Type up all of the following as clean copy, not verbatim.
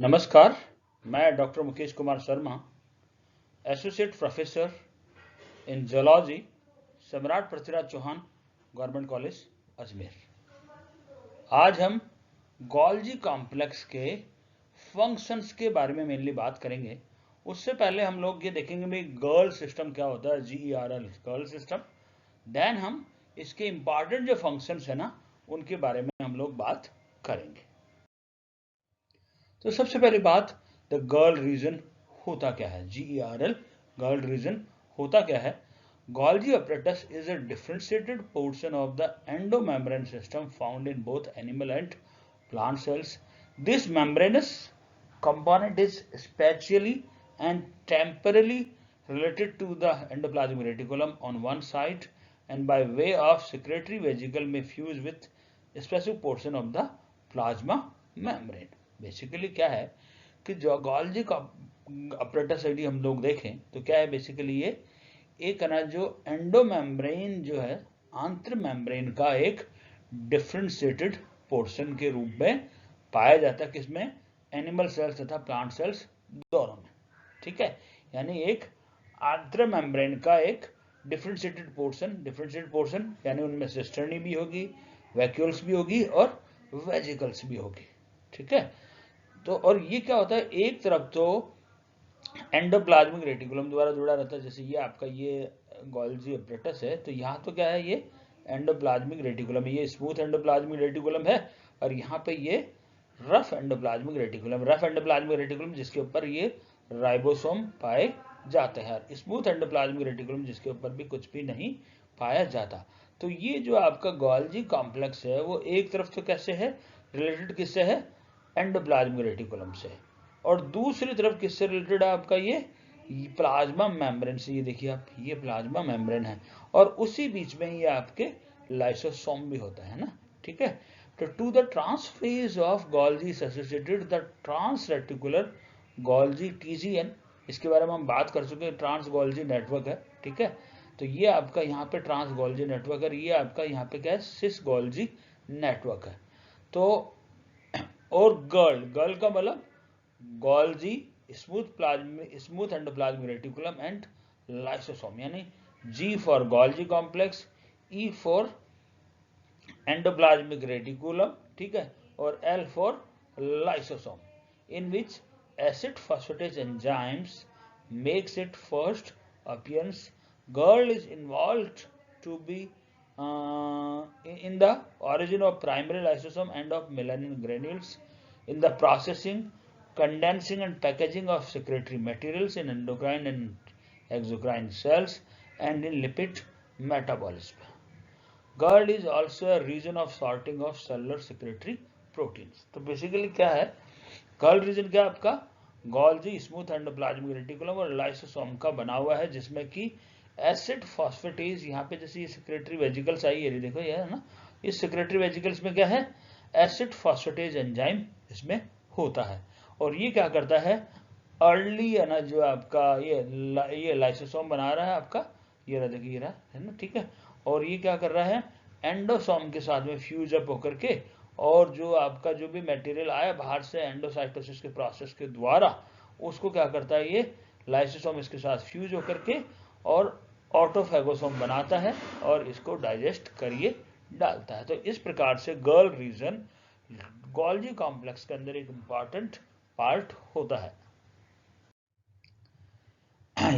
नमस्कार। मैं doctor Mukesh Kumar Sharma, associate professor in zoology, सम्राट पृथ्वीराज चौहान गवर्नमेंट कॉलेज अजमेर। आज हम गोल्जी कॉम्प्लेक्स के फंक्शंस के बारे में मेनली बात करेंगे। उससे पहले हम लोग ये देखेंगे भाई गर्ल सिस्टम क्या होता है, GERL गर्ल सिस्टम। देन हम इसके इंपॉर्टेंट जो फंक्शंस है ना, उनके बारे में हम लोग बात करेंगे। तो सबसे पहली बात, द गर्ल रीजन होता क्या है, GERL गर्ल रीजन होता क्या है। Golgi apparatus is a differentiated portion of the endomembrane system found in both animal and plant cells. This membranous component is spatially and temporally related to the endoplasmic reticulum on one side and by way of secretory vesicle may fuse with a specific portion of the plasma membrane. Basically क्या है कि जो Golgi का apparatus यदि हम लोग देखें तो क्या है, बेसिकली ये एक ना जो एंडोमेम्ब्रेन जो है आंतर मेम्ब्रेन का एक डिफरेंशिएटेड पोर्शन के रूप में पाया जाता है। किसमें? एनिमल सेल्स तथा प्लांट सेल्स दोनों में। ठीक है, यानी एक आंतर मेम्ब्रेन का एक डिफरेंशिएटेड पोर्शन यानी उनमें सिस्टर्नी भी होगी, वैक्यूल्स भी होगी और वेजिकल्स भी होगी। ठीक है, तो और ये क्या होता है, एक तरफ तो एंडोप्लाज्मिक रेटिकुलम द्वारा जुड़ा रहता है, जैसे ये आपका ये गोल्जी अपरेटस है, तो यहाँ तो क्या है, ये एंडोप्लाज्मिक रेटिकुलम है, ये स्मूथ एंडोप्लाज्मिक रेटिकुलम है, और यहाँ पे ये रफ एंडोप्लाज्मिक रेटिकुलम जिसके ऊपर ये राइबोसोम पाए जाते हैं। स्मूथ एंडोप्लाज्मिक रेटिकुलम जिसके ऊपर भी कुछ भी नहीं पाया जाता। तो ये जो आपका गोल्जी कॉम्प्लेक्स है वो एक तरफ तो कैसे है, रिलेटेड किससे है, एंडोप्लाज्मिक रेटिकुलम से, और दूसरी तरफ किससे रिलेटेड है आपका ये प्लाज्मा मेम्ब्रेन से। ये देखिए आप, ये प्लाज्मा मेम्ब्रेन है और उसी बीच में ये आपके लाइसोसोम भी होता है ना। ठीक है, तो to the trans face of Golgi associated the trans reticular Golgi TGN, इसके बारे में हम बात कर चुके हैं, ट्रांस गोल्जी नेटवर्क है। ठीक है, तो ये आपका यहाँ पे ट्रांस गोल्जी नेटवर्क है, ये आपका यहाँ पे क्या है, सिस गोल्जी नेटवर्क है। तो और गर्ल का मतलब Golgi smooth endoplasmic reticulum and lysosome, यानी G for Golgi complex, E for endoplasmic reticulum, ठीक है, और L for lysosome, in which acid phosphatase enzymes makes it first appearance. Girl is involved to be in the origin of primary lysosome and of melanin granules, in the processing, condensing and packaging of secretory materials in endocrine and exocrine cells and in lipid metabolism. GERD is also a region of sorting of cellular secretory proteins. तो basically क्या है, GERD reason क्या है आपका, Golgi smooth endoplasmic reticulum और lysosome का बना हुआ है, जिसमें कि एसिड फॉस्फेटेज, यहाँ पे जैसे ये सेक्रेटरी वेजिकल्स आई है, देखो ये है ना, इस सेक्रेटरी वेजिकल्स में क्या है, एसिड फॉस्फेटेज एंजाइम इसमें होता है, और ये क्या करता है, अर्ली है ना जो आपका ये लाइसोसोम बना रहा है आपका, ये रहा देखिए, ये रहा है ना। ठीक है, और ये क्या कर रहा है, एंडोसोम के साथ में फ्यूज अप होकर के, और जो आपका जो भी मटेरियल आया बाहर से एंडोसाइटोसिस के प्रोसेस के द्वारा, उसको क्या करता है, ये लाइसोसोम इसके साथ फ्यूज होकर के और ऑटोफेगोसोम बनाता है और इसको डाइजेस्ट करिए डालता है। तो इस प्रकार से गर्ल रीजन गोल्जी कॉम्प्लेक्स के अंदर एक इंपॉर्टेंट पार्ट होता है।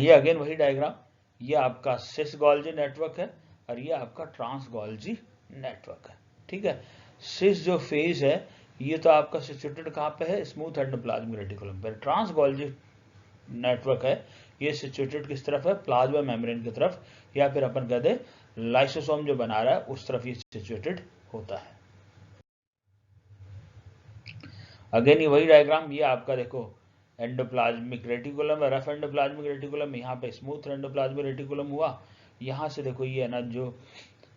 ये अगेन वही डायग्राम, ये आपका सिस गोल्जी नेटवर्क है और ये आपका ट्रांस गोल्जी नेटवर्क है। ठीक है, सिस जो फेज है ये तो आपका सिचुएटेड कहाँ पे है, स्मूथ एंडोप्लाज्मिक रेटिकुलम पर। ट्रांस गोल्जी नेटवर्क है ये सिचुएटेड किस तरफ है, प्लाज्मा मेम्ब्रेन की तरफ, या फिर अपन कहते लाइसोसोम जो बना रहा है उस तरफ ये सिचुएटेड होता है। अगेन ये वही डायग्राम, ये आपका देखो एंडोप्लाज्मिक रेटिकुलम है, रफ एंडोप्लाज्मिक रेटिकुलम, यहाँ पे स्मूथ एंडोप्लाज्मिक रेटिकुलम हुआ, यहाँ से देखो ये है ना जो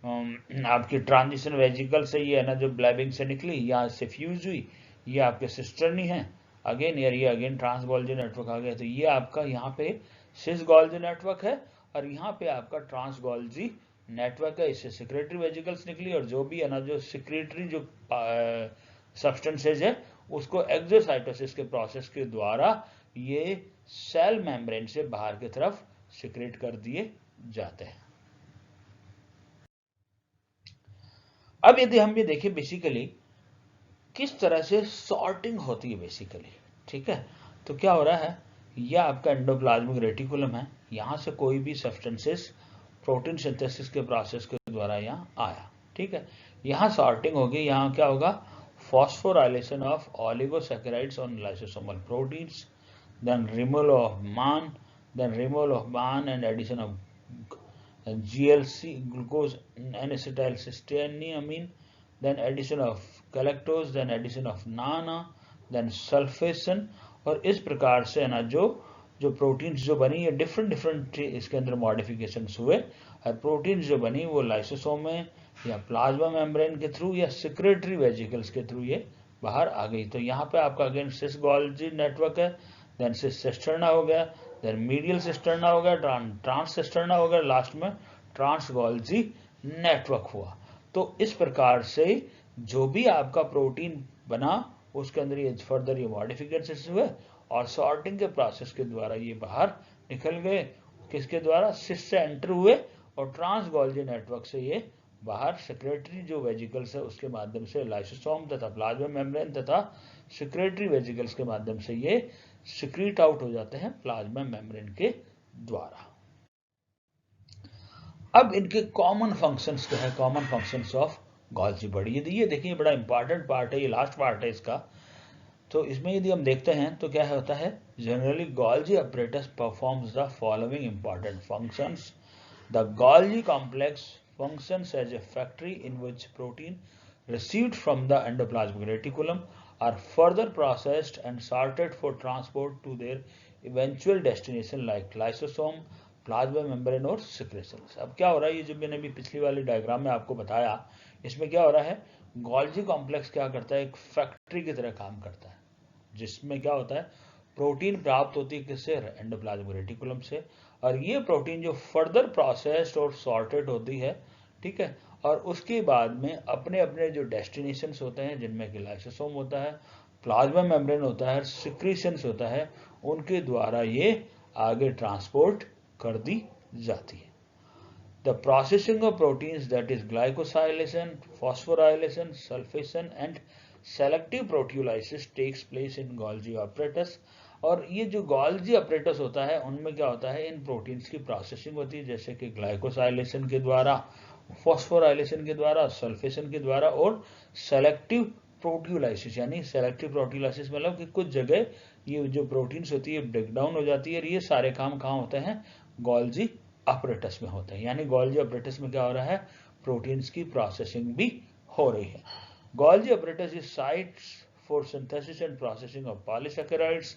आपकी ट्रांजिशन वेजिकल से ये है ना जो ब्लैबिंग से निकली, यहाँ से फ्यूज हुई, ये आपके सिस्टर्नी है। अगेन यार ये अगेन ट्रांस गोल्जी नेटवर्क आ गया, तो ये आपका यहाँ पे सिस गोल्जी नेटवर्क है और यहाँ पे आपका ट्रांस गोल्जी नेटवर्क है। इससे सिक्रेटरी वेजिकल्स निकली और जो भी है ना जो सिक्रेटरी जो सब्सटेंसेज है उसको एक्सोसाइटोसिस के प्रोसेस के द्वारा ये सेल मेम्ब्रेन से बाहर की तरफ सिक्रेट कर दिए जाते हैं। अब यदि हम ये देखें बेसिकली किस तरह से सॉर्टिंग होती है बेसिकली, ठीक है, तो क्या हो रहा है, यह आपका एंडोप्लाज्मिक रेटिकुलम है, यहां से कोई भी सब्सटेंसेस प्रोटीन सिंथेसिस के प्रोसेस के द्वारा यहाँ आया, ठीक है, यहाँ सॉर्टिंग होगी, यहाँ क्या होगा, phosphorylation of oligosaccharides on lysosomal proteins, then removal of MAN and addition of GLC, glucose N-acetylcysteamine, then addition of galactose, then addition of NANA, then sulfation, और इस प्रकार से ना जो प्रोटीन्स जो बनी है डिफरेंट इसके अंदर मॉडिफिकेशंस हुए, और प्रोटीन्स जो बनी वो लाइसोसोम में या प्लाज्मा मेम्ब्रेन के थ्रू या सिक्रेटरी वेजिकल्स के थ्रू ये बाहर आ गई। तो यहाँ पे आपका अगेन सिस गोल्जी नेटवर्क है, देन सिस सिस्टर्ना हो गया, देन मीडियल सिस्टर्ना हो गया, ट्रांस सिस्टर्ना हो गया, लास्ट में ट्रांस गोल्जी नेटवर्क हुआ। तो इस प्रकार से जो भी आपका प्रोटीन बना उसके अंदर ये फर्दर ये मॉडिफिकेशन हुए और सॉर्टिंग के प्रोसेस के द्वारा ये बाहर निकल गए, किसके द्वारा, सिस से एंटर हुए और ट्रांस गोल्जी नेटवर्क से ये बाहर सेक्रेटरी जो वेजिकल्स है उसके माध्यम से लाइसोसोम तथा प्लाज्मा मेम्ब्रेन तथा सेक्रेटरी वेजिकल्स के माध्यम से ये सिक्रीट आउट हो जाते हैं प्लाज्मा मेम्ब्रेन के द्वारा। अब इनके कॉमन फंक्शंस क्या है, common functions of Golgi body, ये देखिए बड़ा इंपॉर्टेंट पार्ट है, ये लास्ट पार्ट है इसका। तो इसमें यदि हम देखते हैं तो क्या होता है, generally Golgi apparatus performs the following important functions. The Golgi complex functions as a factory in which protein received from the endoplasmic reticulum are further processed and sorted for transport to their eventual destination like lysosome, plasma membrane और secretions। अब क्या हो रहा है, ये जो मैंने अभी पिछली वाली डायग्राम में आपको बताया, इसमें क्या हो रहा है, गोल्जी कॉम्प्लेक्स क्या करता है, एक फैक्ट्री की तरह काम करता है, जिसमें क्या होता है, प्रोटीन प्राप्त होती है किससे, एंडोप्लाज्मिक रेटिकुलम से, और ये प्रोटीन जो फर्दर प्रोसेस्ड और सॉर्टेड होती है, ठीक है, और उसके बाद में अपने अपने जो डेस्टिनेशंस होते हैं जिनमें कि लाइसोसोम होता है, प्लाज्मा मेम्ब्रेन होता है, सिक्रीशंस होता है, उनके द्वारा ये आगे ट्रांसपोर्ट कर दी जाती है। The processing of proteins, that is glycosylation, phosphorylation, sulfation and selective proteolysis takes place in Golgi apparatus। और ये जो गोल्जी apparatus होता है उनमें क्या होता है, इन प्रोटीन्स की प्रोसेसिंग होती है, जैसे कि ग्लाइकोसाइलेशन के द्वारा, फॉस्फोराइलेशन के द्वारा, सल्फेशन के द्वारा और सेलेक्टिव प्रोटियोलाइसिस। यानी सेलेक्टिव प्रोटियोलाइसिस मतलब कि कुछ जगह ये जो प्रोटीन्स होती है ब्रेक डाउन हो जाती है, और ये सारे काम कहाँ होते हैं, गोल्जी अपरेटस में होते हैं। यानी गोल्जी अपरेटस में क्या हो रहा है, प्रोटीन्स की प्रोसेसिंग भी हो रही है। Golgi apparatus is sites for synthesis and processing of polysaccharides,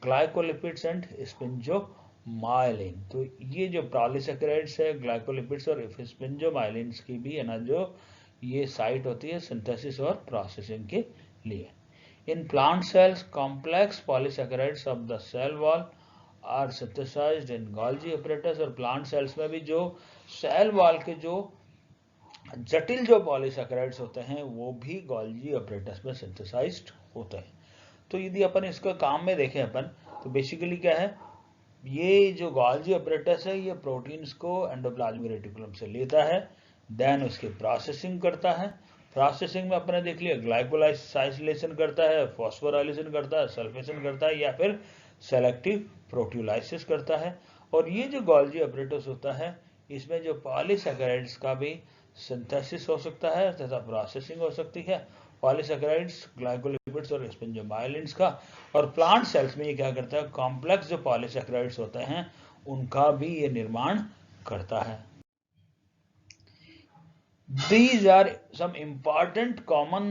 glycolipids and sphingomyelin. तो ये जो पॉलीसैकेराइड्स है, ग्लाइकोलिपिड्स और स्पिंजोमाइलिन्स की भी है ना, जो ये साइट होती है सिंथेसिस और प्रोसेसिंग के लिए। In plant cells complex polysaccharides of the cell wall are synthesized in Golgi apparatus. और प्लांट सेल्स में भी जो सेल वॉल के जो जटिल जो पॉलीसैकेराइड्स होते हैं वो भी गोल्जी अपरेटस में सिंथेसाइज्ड होते हैं। तो यदि अपन इसका काम में देखें अपन, तो बेसिकली क्या है, ये जो गोल्जी अपरेटस है ये प्रोटीन्स को एंडोप्लाज्मिक रेटिकुलम से लेता है, देन उसकी प्रोसेसिंग करता है। प्रोसेसिंग में अपने देख लिया, ग्लाइकोलाइसिलेशन करता है, फॉस्फोराइलेशन करता है, सल्फेशन करता है, या फिर सेलेक्टिव प्रोटियोलाइसिस करता है। और ये जो गोल्जी अपरेटस होता है इसमें जो पॉलीसैकेराइड्स का भी सिंथेसिस हो सकता है तथा प्रोसेसिंग हो सकती है, पॉलीसैकेराइड्स, ग्लाइकोलिपिड्स और स्पिंजोमाइलिन्स का। और प्लांट सेल्स में ये क्या करता है, कॉम्प्लेक्स जो पॉलीसैकेराइड्स होते हैं उनका भी ये निर्माण करता है। These are some important common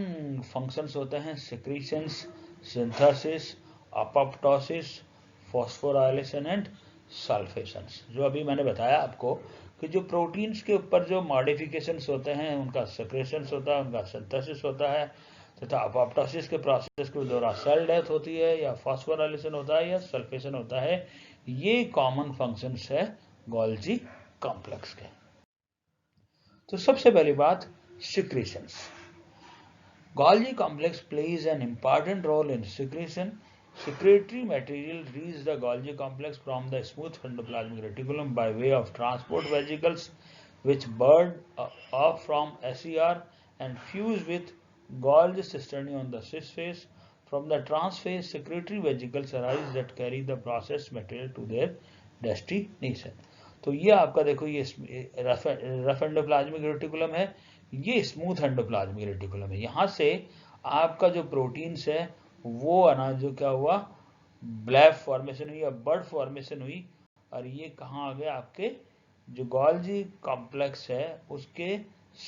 functions होते हैं, secretions, synthesis, apoptosis, phosphorylation and sulfations। जो अभी मैंने बताया आपको कि जो प्रोटीन्स के ऊपर जो मॉडिफिकेशंस होते हैं उनका secretions होता है, उनका synthesis होता है, तथा apoptosis के प्रोसेस के दौरान सेल डेथ होती है, या phosphorylation होता है, या सल्फेशन होता है। ये कॉमन फंक्शंस है गोल्जी कॉम्प्लेक्स के। तो सबसे पहली बात secretions. Golgi complex plays an important role in secretion. Secretory material reaches the Golgi complex from the smooth endoplasmic reticulum by way of transport vesicles, which burn off from SER and fuse with Golgi cisternae on the cis phase. From the trans phase, secretory vesicles arise that carry the processed material to their destination. तो ये आपका देखो ये rough endoplasmic reticulum है, ये smooth endoplasmic reticulum है। यहाँ से आपका जो प्रोटीन्स है वो अनाज जो क्या हुआ, ब्लैब फॉर्मेशन हुई या बर्ड फॉर्मेशन हुई, और ये कहाँ आ गया, आपके जो गोल्जी कॉम्प्लेक्स है उसके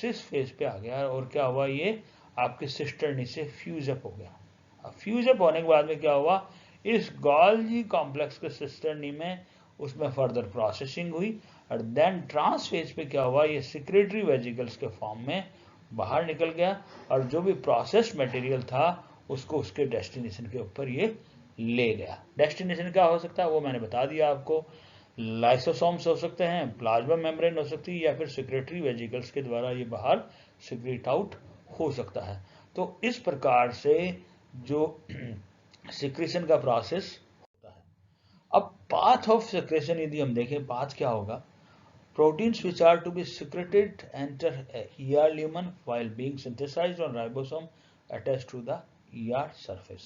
सिस फेज पे आ गया, और क्या हुआ, ये आपके सिस्टर्नी से फ्यूजअप हो गया। अब फ्यूजअप होने के बाद में क्या हुआ, इस गोल्जी कॉम्प्लेक्स के सिस्टर्नी में उसमें फर्दर प्रोसेसिंग हुई, और देन ट्रांस फेज पे क्या हुआ, ये सिक्रेटरी वेजिकल्स के फॉर्म में बाहर निकल गया, और जो भी प्रोसेस मटेरियल था उसको उसके डेस्टिनेशन के ऊपर ये ले गया। डेस्टिनेशन क्या हो सकता है वो मैंने बता दिया आपको, लाइसोसोम्स हो सकते हैं, प्लाज्मा मेम्ब्रेन हो सकती है, या फिर सिक्रेटरी वेजिकल्स के द्वारा ये बाहर सिक्रेट आउट हो सकता है। तो इस प्रकार से जो सिक्रेशन का प्रोसेस होता है। अब पाथ ऑफ सिक्रेशन यदि हम देखें, पाथ क्या होगा, proteins which are to be secreted enter ER lumen while being synthesized on ribosome attached to the ER surface.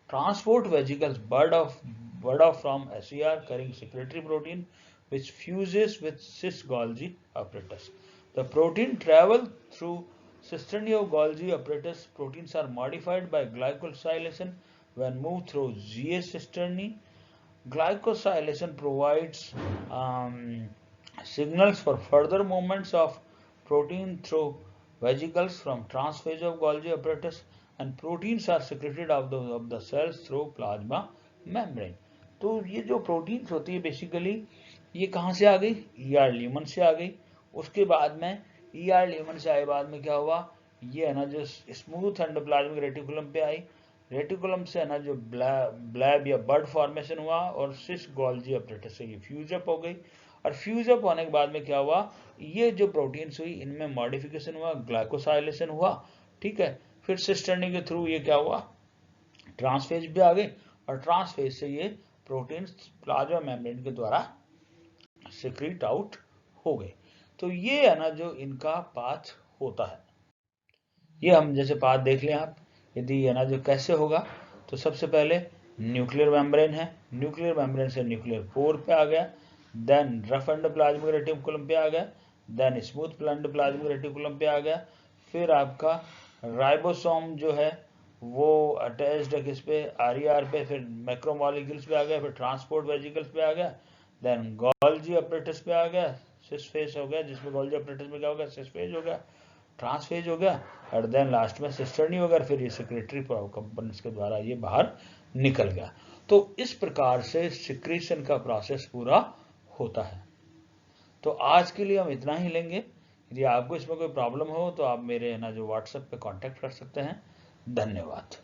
Transport vesicles bud off from SER carrying secretory protein which fuses with cis Golgi apparatus. The protein travel through cisternae of Golgi apparatus. Proteins are modified by glycosylation when moved through GA cisternae. Glycosylation provides signals for further movements of protein through vesicles from transphase of Golgi apparatus, and proteins are secreted of the cells through plasma membrane. तो ये जो proteins होती है basically ये कहाँ से आ गई, ER lumen से आ गई। उसके बाद में ER ल्यूमन से आए बाद में क्या हुआ, ये है ना जो स्मूथ एंडोप्लाज्मिक रेटिकुलम पे आई, रेटिकुलम से है ना जो ब्लैब या बर्ड फॉर्मेशन हुआ, और सिस गोल्जी अपरेटस से ये फ्यूजअप हो गई, और फ्यूजअप होने के बाद में क्या हुआ, ये जो प्रोटीन्स हुई इनमें मॉडिफिकेशन हुआ, ग्लाइकोसाइलेशन हुआ, ठीक है। फिर सिस्टर्नी के थ्रू ये क्या हुआ, ट्रांसफेज भी आ गए, और ट्रांसफेज से ये प्रोटीन्स प्लाज्मा मेम्ब्रेन के द्वारा सिक्रीट आउट हो गए। तो ये है ना जो इनका पाथ होता है। ये हम जैसे पाथ देख लें आप, यदि है ना जो कैसे होगा, तो सबसे पहले न्यूक्लियर मेम्ब्रेन है, न्यूक्लियर मेम्ब्रेन से न्यूक्लियर पोर पे आ गया, देन रफ एंडोप्लाज्मिक रेटिकुलम पे आ गया, देन स्मूथ एंडोप्लाज्मिक रेटिकुलम पे आ गया, फिर आपका राइबोसोम जो है वो अटैच्ड है किस पे, RER पे, फिर मैक्रोमोलिक्यूल्स पे आ गया, फिर ट्रांसपोर्ट वेजिकल्स पे आ गया, देन गोल्जी अपरेटस पे आ गया, सिस फेज हो गया, जिसमें गोल्जी अपरेटस में क्या हो गया, सिस फेज हो गया, ट्रांसफेज हो गया, और देन लास्ट में सिस्टर्नी हो गया, फिर ये सिक्रेटरी कंपोनेंट्स के द्वारा ये बाहर निकल गया। तो इस प्रकार से सिक्रेशन का प्रोसेस पूरा होता है। तो आज के लिए हम इतना ही लेंगे। यदि आपको इसमें कोई प्रॉब्लम हो तो आप मेरे ना जो व्हाट्सएप पे कांटेक्ट कर सकते हैं। धन्यवाद।